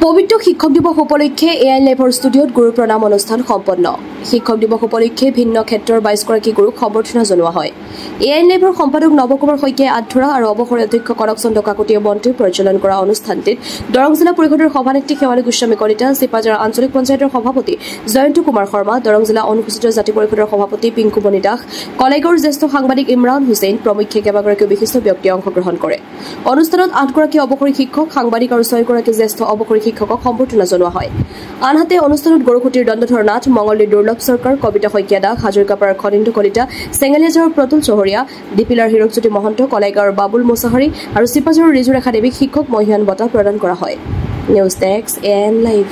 পবিত্ৰ শিক্ষক দিৱস উপলক্ষে এআই লাইভৰ ষ্টুডিঅ'ত গুৰু প্ৰণাম অনুষ্ঠান সম্পন্ন। শিক্ষক দিৱস উপলক্ষে ভিন্ন ক্ষেত্ৰৰ 22গৰাকী গুৰুক সম্বৰ্ধনা জনোৱা হয়। এআই লাইভৰ সম্পাদক নৱকুমাৰ শইকীয়াই আধৰুৱা আৰু অৱসৰী অধ্যক্ষ কনক চন্দ্ৰ কাকতীয়ে মন্ত্ৰী পৰিচালন কৰা অনুষ্ঠানটিত দৰং জিলা পৰিষদৰ সভানেত্ৰী শেৱালী গোস্বামী কলিতা, চিপাঝাৰ আঞ্চলিক পঞ্চায়তৰ সভাপতি জয়ন্ত কুমাৰ শৰ্মা, দৰং জিলা অনুসূচিত জাতি পৰিষদৰ সভাপতি পিংকুমণি দাস, কলেগৰ জ্যেষ্ঠ সাংবাদিক ইমৰান হুছেইন প্ৰমুখ্যে কেইবাগৰাকীও বিশিষ্ট ব্যক্তিয়ে অংশগ্ৰহণ কৰে। অনুষ্ঠানত 8গৰাকী অৱসৰী শিক্ষক, সাংবাদিক আৰু 6গৰাকী জ্যেষ্ঠ অৱসৰী শিক্ষকক সম্বৰ্ধনা জনোৱা হয়। আনহাতে অনুষ্ঠানত গৰুখুটিৰ দণ্ডধৰ নাথ, মঙলদৈৰ দুৰ্লভ চৰকাৰ, কবিতা শইকীয়া দাস, হাজৰিকাপাৰাৰ খনিন্দ কলিতা, চেঙালীয়াঝাৰৰ প্ৰতুল চহৰীয়া, ডিপিলাৰ হীৰকজ্যোতি মহন্ত, কলাইগাঁৱৰ বাবুল মোছাহাৰী আৰু চিপাঝাৰৰ ৰিজুৰেখা দেৱীক শিক্ষক মহিয়ান বঁটা প্ৰদান কৰা হয়। News desk AN live.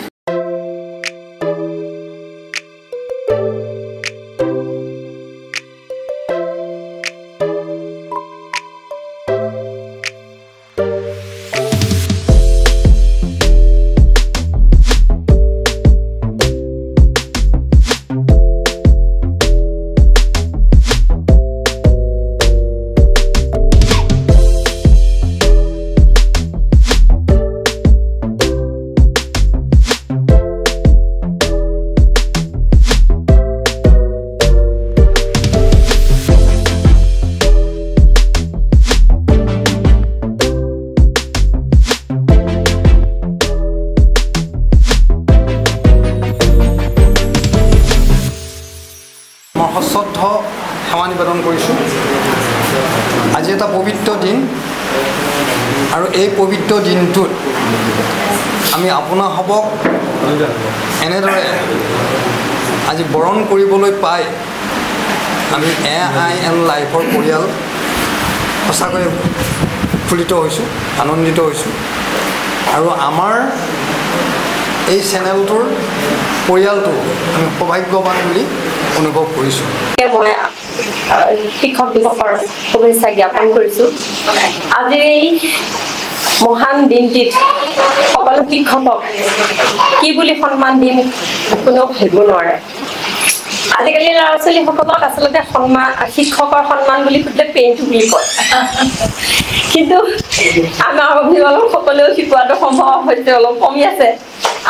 সশ্ৰদ্ধ সেৱা নিবেদন কৰিছোঁ। আজি এটা পবিত্ৰ দিন আৰু এই পবিত্ৰ দিনটোত আমি আপোনাসৱক এনেদৰে আজি বৰণ কৰিবলৈ পাই আমি এআইএন লাইভৰ পৰিয়াল সঁচাকৈ উৎফুল্লিত হৈছোঁ, আনন্দিত হৈছোঁ আৰু আমাৰ এই চেনেলটোৰ পৰিয়ালটো আমি সৌভাগ্যৱান বুলি অনুভৱ কৰিছোঁ। মই শিক্ষক দিৱসৰ শুভেচ্ছা জ্ঞাপন কৰিছোঁ। আজিৰ এই মহান দিনটিত সকলো শিক্ষকক কি বুলি সন্মান দিম কোনেও ভাবিব নোৱাৰে। আজিকালি ল'ৰা ছোৱালীসকলক আচলতে শিক্ষকৰ সন্মান বুলি সুধিলে পেইনটো বুলি কয়, কিন্তু আমাৰ অভিভাৱকসকলেও শিকোৱাটো সম্ভৱ হৈছে অলপ কমি আছে।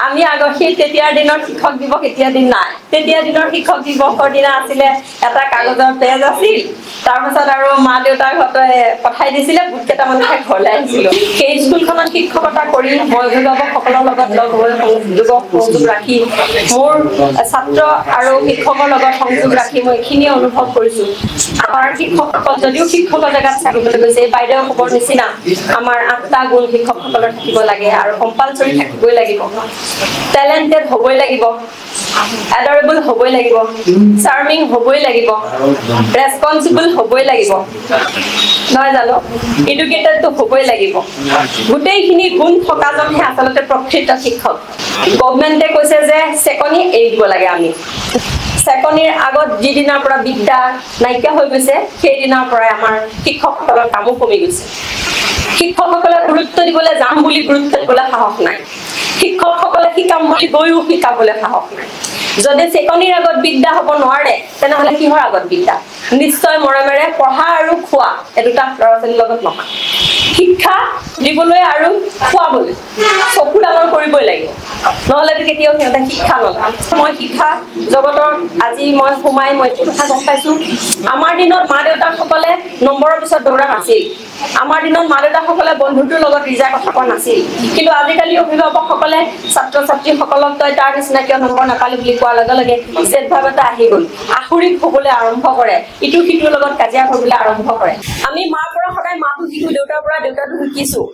আমি আগৰ সেই তেতিয়াৰ দিনৰ শিক্ষক দিৱস এতিয়া দিন নাই। তেতিয়া দিনৰ শিক্ষক দিৱসৰ দিনা আছিলে এটা কাগজৰ পেজ আছিল, তাৰপাছত আৰু মা দেউতাকহঁতে পঠাই দিছিলে, বুট কেইটামান খাই ঘৰলৈ আহিছিলোঁ। সেই স্কুলখনত শিক্ষকতা কৰি মই অভিভাৱকসকলৰ লগত লগ হৈ সংযোগ ৰাখি মোৰ ছাত্ৰ আৰু শিক্ষকৰ লগত সংযোগ ৰাখি মই এইখিনি অনুভৱ কৰিছোঁ। আমাৰ শিক্ষকসকল যদিও শিক্ষকৰ জেগাত চাকিবলৈ গৈছে, এই বাইদেউসকলৰ নিচিনা আমাৰ 8টা গুণ শিক্ষকসকলৰ থাকিব লাগে আৰু কম্পালচৰি থাকিবই লাগিব। টেলেণ্টেড হ'বই লাগিব, এডৰেবল হ'বই লাগিব, চাৰ্মিং হ'বই লাগিব, ৰেছপনচিবল হ'বই লাগিব, নহয় জানো? এডুকেটেডটো হ'বই লাগিব। গোটেইখিনি গুণ থকাজনহে আচলতে প্ৰকৃত শিক্ষক। গভমেণ্টে কৈছে যে চেকনি এৰি দিব লাগে। আমি চেকনিৰ আগত যিদিনাৰ পৰা বিদ্যা নাইকিয়া হৈ গৈছে, সেইদিনাৰ পৰাই আমাৰ শিক্ষকসকলৰ কামো কমি গৈছে। শিক্ষকসকলে গুৰুত্ব দিবলৈ যাম বুলি গুৰুত্ব দিবলৈ সাহস নাই। শিক্ষকসকলে শিকাম বুলি গৈও শিকাবলৈ সাহস নাই। যদি চেকনিৰ আগত বিদ্যা হ'ব নোৱাৰে, তেনেহ'লে কিহৰ আগত বিদ্যা? নিশ্চয় মৰমেৰে পঢ়া আৰু খোৱা, এই দুটা ল'ৰা ছোৱালীৰ লগত নহয়। শিক্ষা দিবলৈ আৰু খোৱাবলৈ চকু ডাঙৰ কৰিবই লাগিব, নহ'লেতো কেতিয়াও সিহঁতে শিক্ষা নলয়। মই শিক্ষা জগতৰ আজি মই সোমাই মই এইটো কথা গম পাইছোঁ। আমাৰ দিনত মা দেউতাকসকলে নম্বৰৰ পিছত দৌৰা নাছিল। আমাৰ দিনত মা দেউতাকসকলে বন্ধুটোৰ লগত ৰিজা কথা কোৱা নাছিল। কিন্তু আজিকালি অভিভাৱকসকলে ছাত্ৰ ছাত্ৰীসকলক তই তাৰ নিচিনা কিয় নম্বৰ নাপালি বুলি কোৱাৰ লগে লগে চেদভাৱ এটা আহি গ'ল। আসুৰিক হ'বলৈ আৰম্ভ কৰে, ইটো সিটোৰ লগত কাজিয়া কৰিবলৈ আৰম্ভ কৰে। আমি মাৰ পৰা সদায় মাতো শিকো, দেউতাৰ পৰা দেউতাটো শিকিছোঁ।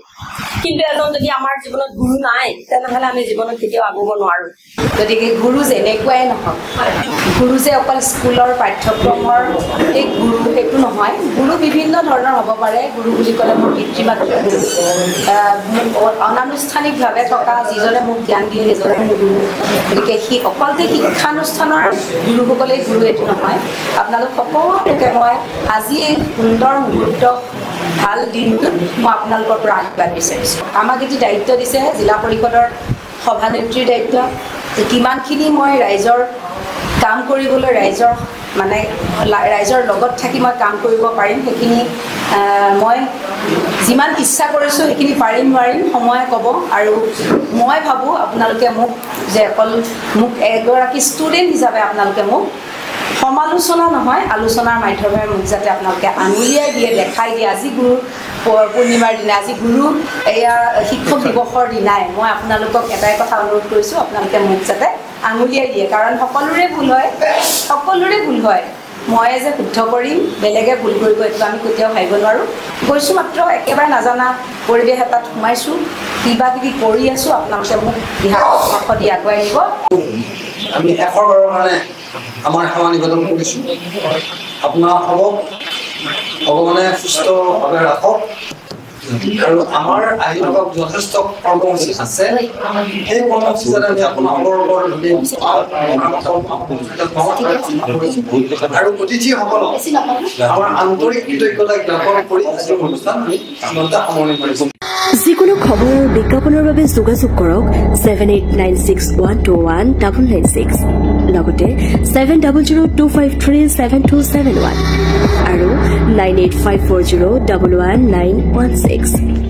কিন্তু এজন যদি আমাৰ জীৱনত গুৰু নাই, তেনেহ'লে আমি জীৱনত কেতিয়াও আগুব নোৱাৰোঁ। গতিকে গুৰু যেনেকুৱাই নহওক, গুৰু যে অকল স্কুলৰ পাঠ্যক্ৰমৰ এই গুৰু সেইটো নহয়। গুৰু বিভিন্ন ধৰণৰ হ'ব পাৰে। গুৰু বুলি ক'লে মোৰ পিতৃ মাতৃ অনানুষ্ঠানিকভাৱে থকা যিজনে মোক জ্ঞান দিয়ে সেইজনে মোৰ গুৰু। গতিকে অকল যে শিক্ষানুষ্ঠানৰ গুৰুসকলেই গুৰু এইটো নহয়। আপোনালোক সকলোকে মই আজি এই সুন্দৰ মুহূৰ্ত ভাল দিনটোত মই আপোনালোকৰ পৰা আশীৰ্বাদ বিচাৰিছোঁ। আমাক এটি দায়িত্ব দিছে, জিলা পৰিষদৰ সভানেত্ৰীৰ দায়িত্ব, যে কিমানখিনি মই ৰাইজৰ কাম কৰিবলৈ, ৰাইজৰ লগত থাকি মই কাম কৰিব পাৰিম, সেইখিনি মই যিমান ইচ্ছা কৰিছোঁ সেইখিনি পাৰিম নোৱাৰিম সময়ে ক'ব আৰু মই ভাবোঁ আপোনালোকে মোক যে অকল মোক এগৰাকী ষ্টুডেণ্ট হিচাপে আপোনালোকে মোক সমালোচনা নহয় আলোচনাৰ মাধ্যমেৰে মোক যাতে আপোনালোকে আঙুলিয়াই দিয়ে দেখাই দিয়ে আজি গুৰু পূৰ্ণিমাৰ দিনা আজি গুৰু এয়া শিক্ষক দিৱসৰ দিনাই মই আপোনালোকক এটাই কথা অনুৰোধ কৰিছোঁ আপোনালোকে মোক যাতে আঙুলিয়াই দিয়ে কাৰণ সকলোৰে ভুল হয় মই যে শুদ্ধ কৰিম বেলেগে ভুল কৰিব এইটো আমি কেতিয়াও ভাবিব নোৱাৰোঁ গৈছোঁ মাত্ৰ একেবাৰে নাজানা পৰিৱেশ এটাত সোমাইছোঁ কিবা কিবি কৰি আছোঁ আপোনালোকে মোক দিহা পৰামৰ্শ দি আগুৱাই নিব আমি শেষৰবাৰৰ কাৰণে আমাৰ সেৱা নিবেদন কৰিছোঁ আপোনাৰ ভগৱানে সুস্থভাৱে ৰাখক আৰু আমাৰ আহি থকা যথেষ্ট কৰ্মসূচী আছে সেই কৰ্মসূচী যাতে আমি আপোনালোকৰ আৰু অতিথিসকলক আমাৰ আন্তৰিক কৃতজ্ঞতা জ্ঞাপন কৰি আজিৰ অনুষ্ঠান আমি সামৰণি কৰিছোঁ যিকোনো খবৰ আৰু বিজ্ঞাপনৰ বাবে যোগাযোগ কৰক 7896121996 লগতে 7002537271 আৰু 9854011916